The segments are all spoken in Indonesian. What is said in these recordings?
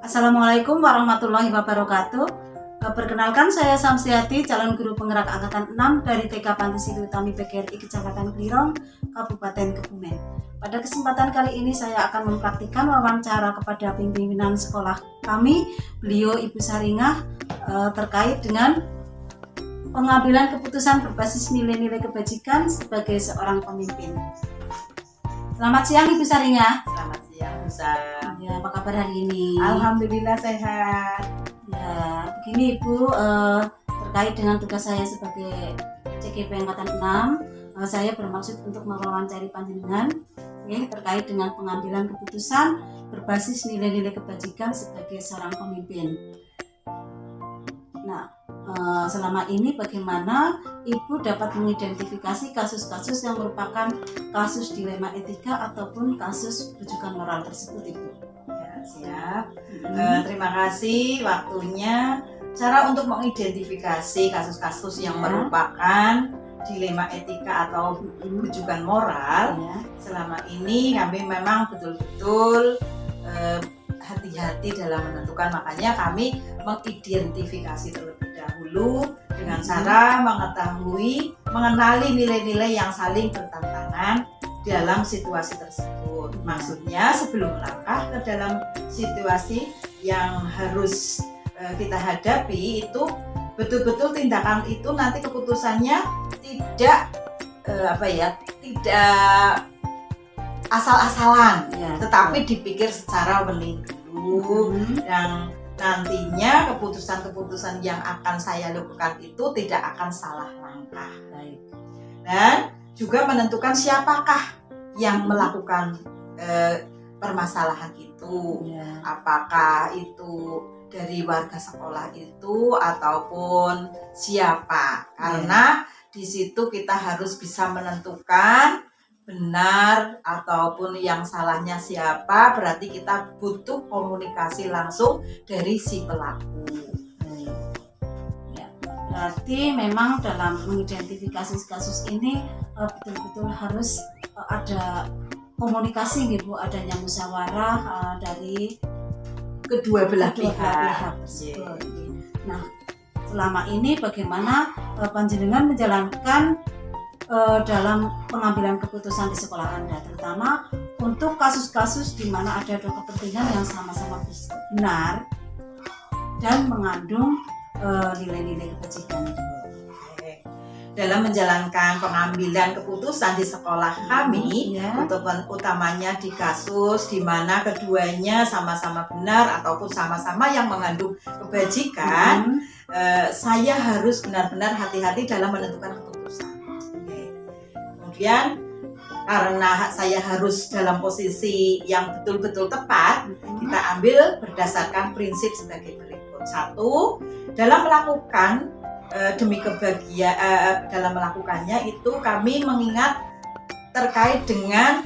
Assalamualaikum warahmatullahi wabarakatuh. Perkenalkan, saya Samsiati, calon guru penggerak angkatan 6 dari TK Panti Utami PGRI Kecamatan Klirong, Kabupaten Kebumen. Pada kesempatan kali ini saya akan mempraktikkan wawancara kepada pimpinan sekolah kami, beliau Ibu Saringah, terkait dengan pengambilan keputusan berbasis nilai-nilai kebajikan sebagai seorang pemimpin. Selamat siang Ibu Saringah. Selamat siang, Nusa. Ya, apa kabar hari ini? Alhamdulillah sehat. Ya, begini Ibu, terkait dengan tugas saya sebagai CGP Angkatan 6, saya bermaksud untuk mewawancari panjenengan terkait dengan pengambilan keputusan berbasis nilai-nilai kebajikan sebagai seorang pemimpin. Nah, selama ini bagaimana Ibu dapat mengidentifikasi kasus-kasus yang merupakan kasus dilema etika ataupun kasus rujukan moral tersebut, Ibu? Ya, siap. Terima kasih waktunya. Cara untuk mengidentifikasi kasus-kasus yang merupakan dilema etika atau rujukan moral, selama ini kami memang betul-betul hati-hati dalam menentukan. Makanya kami mengidentifikasi terlebih dahulu dengan cara mengenali nilai-nilai yang saling bertentangan dalam situasi tersebut. Maksudnya sebelum melangkah ke dalam situasi yang harus kita hadapi, itu betul-betul tindakan itu nanti keputusannya tidak tidak asal-asalan, tetapi dipikir secara menyeluruh, yang nantinya keputusan-keputusan yang akan saya lakukan itu tidak akan salah langkah. Dan juga menentukan siapakah yang melakukan permasalahan itu, apakah itu dari warga sekolah itu ataupun siapa, karena di situ kita harus bisa menentukan benar ataupun yang salahnya siapa. Berarti kita butuh komunikasi langsung dari si pelaku. Berarti memang dalam mengidentifikasi kasus ini betul-betul harus ada komunikasi gitu, adanya musyawarah dari kedua belah pihak. Nah, selama ini bagaimana panjenengan menjalankan dalam pengambilan keputusan di sekolah Anda, terutama untuk kasus-kasus di mana ada dua kepentingan yang sama-sama benar dan mengandung nilai-nilai kebajikan itu? Dalam menjalankan pengambilan keputusan di sekolah kami, utamanya di kasus di mana keduanya sama-sama benar ataupun sama-sama yang mengandung kebajikan, saya harus benar-benar hati-hati dalam menentukan keputusan. Kemudian karena saya harus dalam posisi yang betul-betul tepat, kita ambil berdasarkan prinsip sebagai berikut. 1, dalam melakukan demi kebahagiaan, dalam melakukannya itu kami mengingat terkait dengan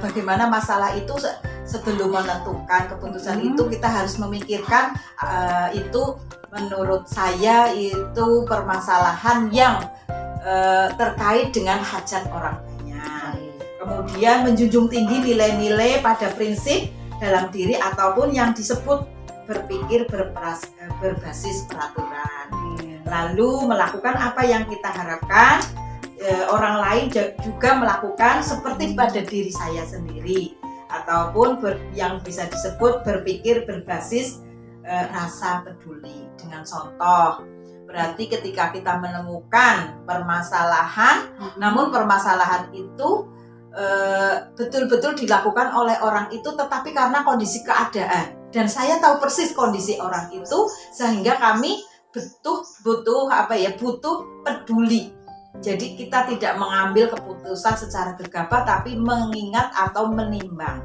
bagaimana masalah itu. Sebelum menentukan keputusan itu kita harus memikirkan itu menurut saya itu permasalahan yang terkait dengan hajat orang banyak. Kemudian menjunjung tinggi nilai-nilai pada prinsip dalam diri ataupun yang disebut berpikir berbasis peraturan. Lalu melakukan apa yang kita harapkan orang lain juga melakukan seperti pada diri saya sendiri, ataupun yang bisa disebut berpikir berbasis rasa peduli. Dengan contoh, berarti ketika kita menemukan permasalahan, namun permasalahan itu betul-betul dilakukan oleh orang itu, tetapi karena kondisi keadaan, dan saya tahu persis kondisi orang itu, sehingga kami butuh peduli. Jadi kita tidak mengambil keputusan secara gegabah, tapi mengingat atau menimbang.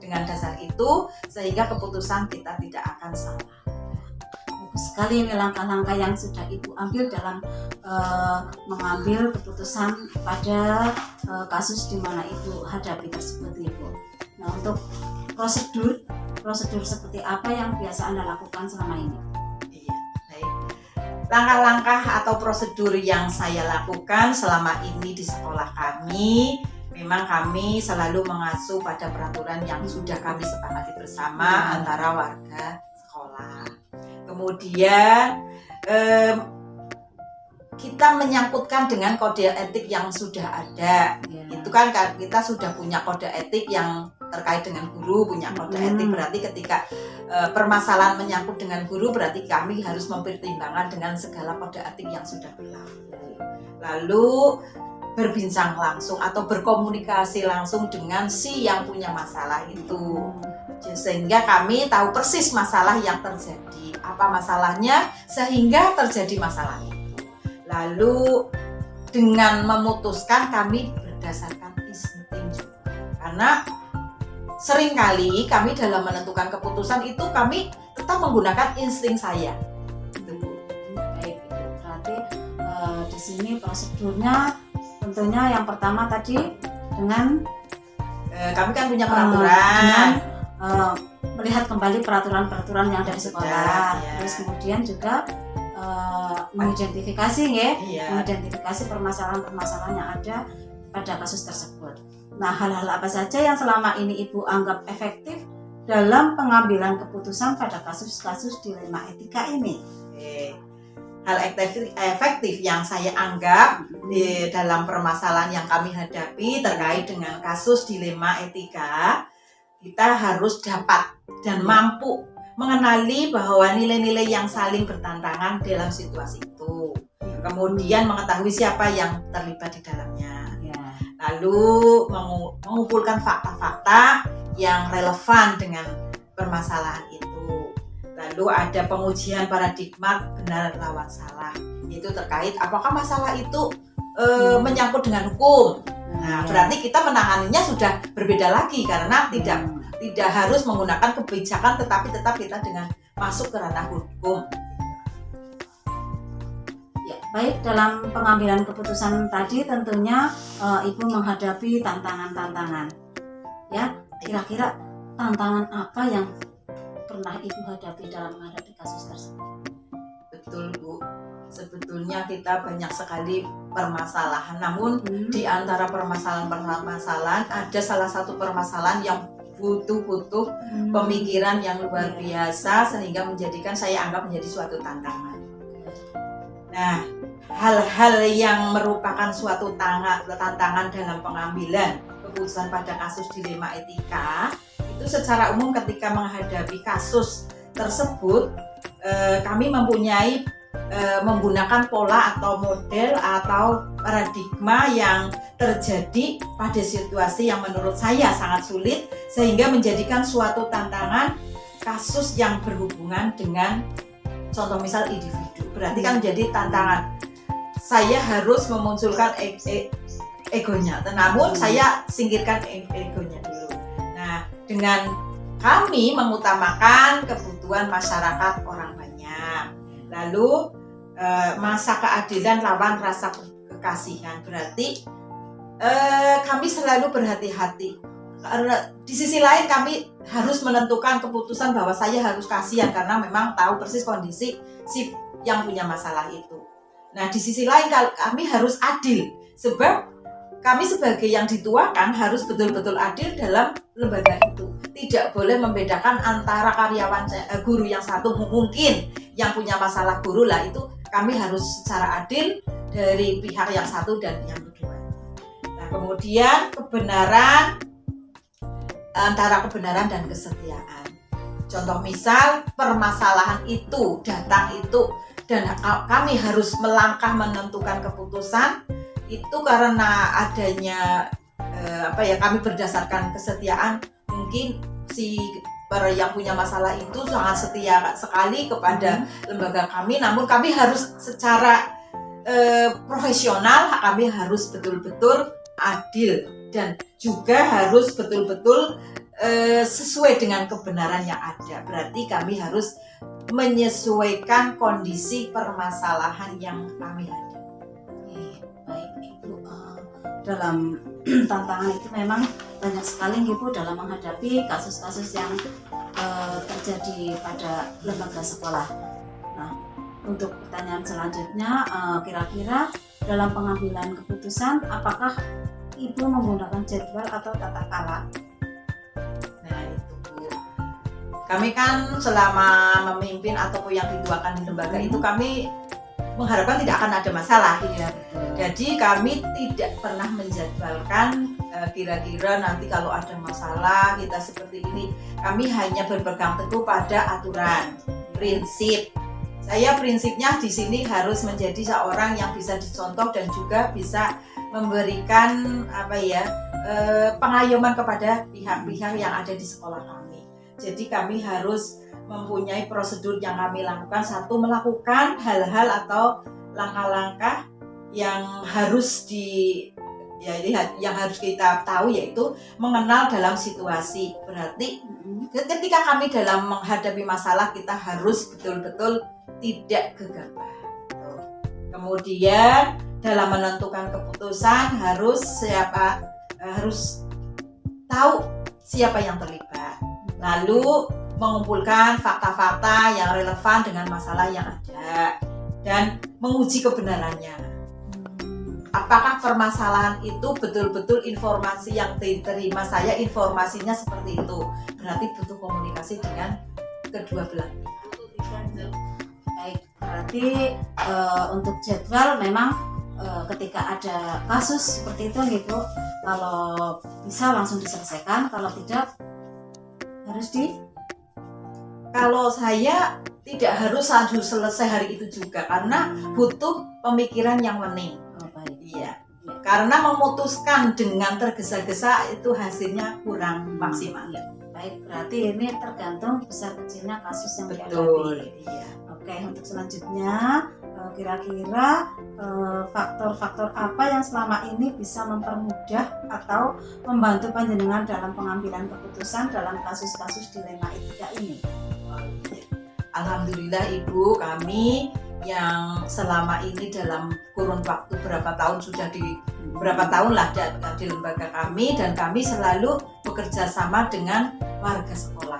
Dengan dasar itu, sehingga keputusan kita tidak akan salah. Bagus sekali ini langkah-langkah yang sudah Ibu ambil dalam mengambil keputusan pada kasus di mana Ibu hadapi tersebut, Ibu. Nah, untuk prosedur seperti apa yang biasa Anda lakukan selama ini? Langkah-langkah atau prosedur yang saya lakukan selama ini di sekolah kami, memang kami selalu mengacu pada peraturan yang sudah kami sepakati bersama antara warga sekolah. Kemudian kita menyangkutkan dengan kode etik yang sudah ada. Itu kan kita sudah punya kode etik yang terkait dengan guru, punya kode etik, berarti ketika permasalahan menyangkut dengan guru berarti kami harus mempertimbangkan dengan segala kode etik yang sudah berlaku. Lalu berbincang langsung atau berkomunikasi langsung dengan si yang punya masalah itu, sehingga kami tahu persis masalah yang terjadi, apa masalahnya sehingga terjadi masalah itu. Lalu dengan memutuskan kami berdasarkan insting, karena seringkali kami dalam menentukan keputusan itu kami tetap menggunakan insting saya. Baik, berarti di sini prosedurnya tentunya yang pertama tadi dengan kami kan punya peraturan, dengan melihat kembali peraturan-peraturan yang ada di sekolah, terus kemudian juga mengidentifikasi mengidentifikasi permasalahan-permasalahan yang ada pada kasus tersebut. Nah, hal-hal apa saja yang selama ini Ibu anggap efektif dalam pengambilan keputusan pada kasus-kasus dilema etika ini? Hal efektif yang saya anggap di dalam permasalahan yang kami hadapi terkait dengan kasus dilema etika, kita harus dapat dan mampu mengenali bahwa nilai-nilai yang saling bertentangan dalam situasi itu. Kemudian mengetahui siapa yang terlibat di dalamnya. Lalu mengumpulkan fakta-fakta yang relevan dengan permasalahan itu. Lalu ada pengujian paradigma benar lawan salah, itu terkait apakah masalah itu menyangkut dengan hukum. Nah, berarti kita menanganinya sudah berbeda lagi karena tidak harus menggunakan kebijakan, tetapi tetap kita dengan masuk ke ranah hukum. Ya, baik, dalam pengambilan keputusan tadi tentunya Ibu menghadapi tantangan-tantangan. Ya, kira-kira tantangan apa yang pernah Ibu hadapi dalam menghadapi kasus tersebut? Betul, Bu. Sebetulnya kita banyak sekali permasalahan. Namun di antara permasalahan-permasalahan ada salah satu permasalahan yang butuh pemikiran yang luar biasa sehingga menjadikan saya anggap menjadi suatu tantangan. Nah, hal-hal yang merupakan suatu tantangan dalam pengambilan keputusan pada kasus dilema etika itu secara umum ketika menghadapi kasus tersebut kami mempunyai menggunakan pola atau model atau paradigma yang terjadi pada situasi yang menurut saya sangat sulit sehingga menjadikan suatu tantangan kasus yang berhubungan dengan contoh misal individu. Berarti kan menjadi tantangan. Saya harus memunculkan egonya, namun saya singkirkan egonya dulu. Nah, dengan kami mengutamakan kebutuhan masyarakat orang banyak, lalu masa keadilan lawan rasa kekasihan, berarti kami selalu berhati-hati. Karena di sisi lain kami harus menentukan keputusan bahwa saya harus kasihan karena memang tahu persis kondisi si yang punya masalah itu. Nah, di sisi lain kami harus adil sebab kami sebagai yang dituakan harus betul-betul adil dalam lembaga itu. Tidak boleh membedakan antara karyawan guru yang satu, mungkin yang punya masalah guru lah itu kami harus secara adil dari pihak yang satu dan yang kedua. Nah, kemudian kebenaran antara kebenaran dan kesetiaan. Contoh misal permasalahan itu datang itu dan kami harus melangkah menentukan keputusan itu karena adanya kami berdasarkan kesetiaan. Mungkin si yang punya masalah itu sangat setia sekali kepada lembaga kami, namun kami harus secara profesional, kami harus betul-betul adil dan juga harus betul-betul sesuai dengan kebenaran yang ada. Berarti kami harus menyesuaikan kondisi permasalahan yang kami hadapi. Baik, Ibu, dalam tantangan itu memang banyak sekali Ibu dalam menghadapi kasus-kasus yang terjadi pada lembaga sekolah. Nah, untuk pertanyaan selanjutnya, kira-kira dalam pengambilan keputusan apakah Ibu menggunakan jadwal atau tata kala? Nah itu Bu, kami kan selama memimpin ataupun yang dituakan di lembaga itu kami mengharapkan tidak akan ada masalah. Iya. Jadi kami tidak pernah menjadwalkan kira-kira nanti kalau ada masalah kita seperti ini. Kami hanya berpegang teguh pada aturan, prinsip. Saya prinsipnya di sini harus menjadi seorang yang bisa dicontoh dan juga bisa memberikan pengayoman kepada pihak-pihak yang ada di sekolah kami. Jadi kami harus mempunyai prosedur yang kami lakukan. Satu, melakukan hal-hal atau langkah-langkah yang harus yang harus kita tahu, yaitu mengenal dalam situasi. Berarti ketika kami dalam menghadapi masalah kita harus betul-betul tidak gegabah. Kemudian dalam menentukan keputusan harus tahu siapa yang terlibat. Lalu mengumpulkan fakta-fakta yang relevan dengan masalah yang ada dan menguji kebenarannya. Apakah permasalahan itu betul-betul informasi yang diterima saya, informasinya seperti itu. Berarti butuh komunikasi dengan kedua belah pihak. Baik, berarti untuk jadwal memang ketika ada kasus seperti itu gitu, kalau bisa langsung diselesaikan, kalau tidak harus Kalau saya tidak harus selesai hari itu juga, karena butuh pemikiran yang bening. Iya. Karena memutuskan dengan tergesa-gesa itu hasilnya kurang maksimal. Baik, berarti ini tergantung besar kecilnya kasus yang Betul. dihadapi. Iya. Oke, untuk selanjutnya kira-kira faktor-faktor apa yang selama ini bisa mempermudah atau membantu panjenengan dalam pengambilan keputusan dalam kasus-kasus dilema etika ini? Alhamdulillah Ibu, kami yang selama ini dalam kurun waktu berapa tahun di lembaga kami, dan kami selalu bekerja sama dengan warga sekolah.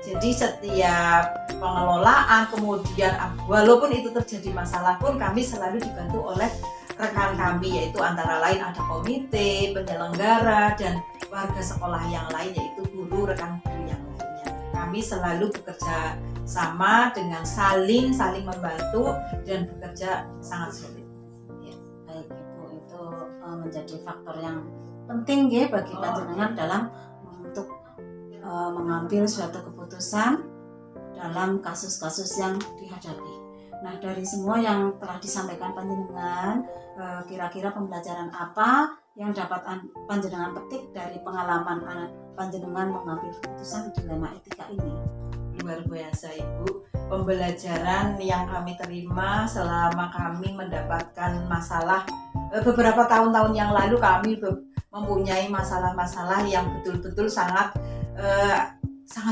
Jadi setiap pengelolaan, kemudian walaupun itu terjadi masalah pun kami selalu dibantu oleh rekan kami, yaitu antara lain ada komite, penyelenggara, dan warga sekolah yang lain, yaitu guru, rekan guru yang lainnya. Kami selalu bekerja sama dengan saling membantu dan bekerja sangat sulit. Ya, baik Ibu, itu menjadi faktor yang penting ya bagi panjenengan dalam untuk mengambil suatu keputusan dalam kasus-kasus yang dihadapi. Nah, dari semua yang telah disampaikan panjenengan, kira-kira pembelajaran apa yang dapat panjenengan petik dari pengalaman panjenengan mengambil keputusan di dilema etika ini? Luar biasa Ibu, pembelajaran yang kami terima selama kami mendapatkan masalah. Beberapa tahun-tahun yang lalu kami mempunyai masalah-masalah yang betul-betul sangat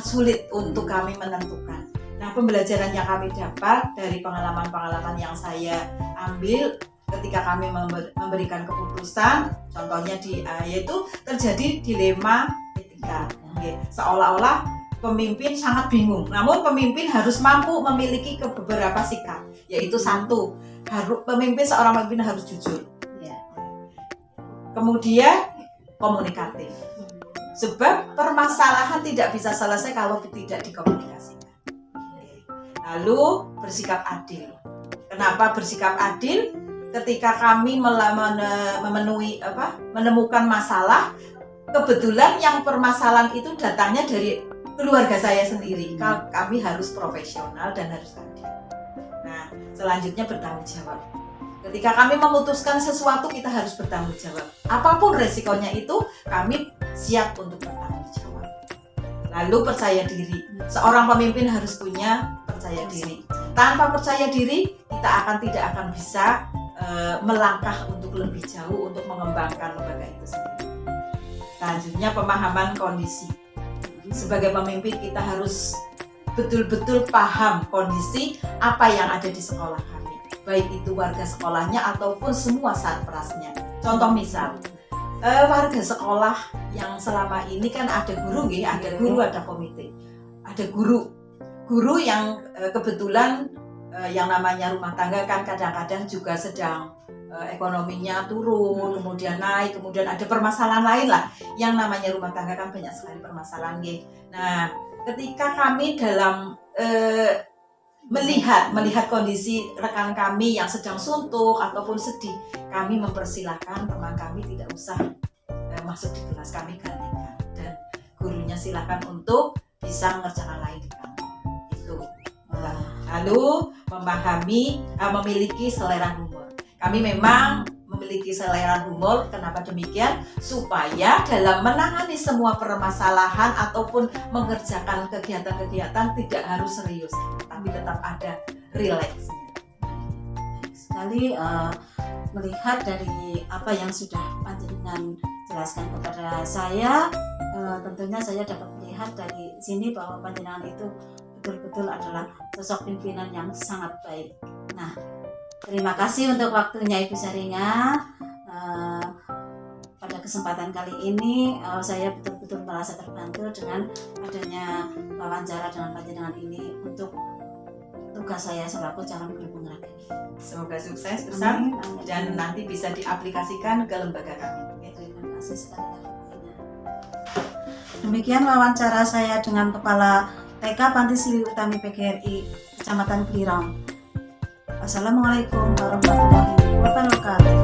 sulit untuk kami menentukan. Nah, pembelajaran yang kami dapat dari pengalaman-pengalaman yang saya ambil ketika kami memberikan keputusan, contohnya yaitu terjadi dilema etika. Seolah-olah pemimpin sangat bingung, namun pemimpin harus mampu memiliki beberapa sikap, yaitu satu, seorang pemimpin harus jujur, kemudian komunikatif, sebab permasalahan tidak bisa selesai kalau tidak dikomunikasikan. Lalu bersikap adil. Kenapa bersikap adil? Ketika kami menemukan masalah, kebetulan yang permasalahan itu datangnya dari keluarga saya sendiri. Kami harus profesional dan harus adil. Nah, selanjutnya bertanggung jawab. Ketika kami memutuskan sesuatu, kita harus bertanggung jawab. Apapun resikonya itu, kami siap untuk bertanggung jawab. Lalu percaya diri. Seorang pemimpin harus punya percaya diri. Tanpa percaya diri, kita tidak akan bisa melangkah untuk lebih jauh untuk mengembangkan lembaga itu sendiri. Selanjutnya pemahaman kondisi. Sebagai pemimpin kita harus betul-betul paham kondisi apa yang ada di sekolah kami, baik itu warga sekolahnya ataupun semua satprasnya. Contoh misal, warga sekolah yang selama ini kan ada guru, ada komite, ada guru yang kebetulan yang namanya rumah tangga kan kadang-kadang juga sedang ekonominya turun, kemudian naik, kemudian ada permasalahan lain lah. Yang namanya rumah tangga kan banyak sekali permasalahan, nggih. Nah, ketika kami dalam melihat kondisi rekan kami yang sedang suntuk ataupun sedih, kami mempersilahkan teman kami tidak usah masuk di kelas, kami gantikan, dan gurunya silakan untuk bisa mengerjakan lain di kantor itu. Lalu memiliki selera humor. Kami memang memiliki selera humor. Kenapa demikian? Supaya dalam menangani semua permasalahan ataupun mengerjakan kegiatan-kegiatan tidak harus serius, tapi tetap ada relax. Sekali melihat dari apa yang sudah panjenengan jelaskan kepada saya, tentunya saya dapat melihat dari sini bahwa panjenengan itu betul-betul adalah sosok pimpinan yang sangat baik. Nah, terima kasih untuk waktunya Ibu Saringa. Pada kesempatan kali ini saya betul-betul merasa terbantu dengan adanya wawancara dengan panjenengan ini untuk tugas saya selaku calon guru penggerak ini. Semoga sukses besar dan nanti bisa diaplikasikan ke lembaga kami. Terima kasih sekali lagi. Demikian wawancara saya dengan Kepala TK Panti Sri Utami PGRI Kecamatan Klirong. Wassalamualaikum warahmatullahi wabarakatuh.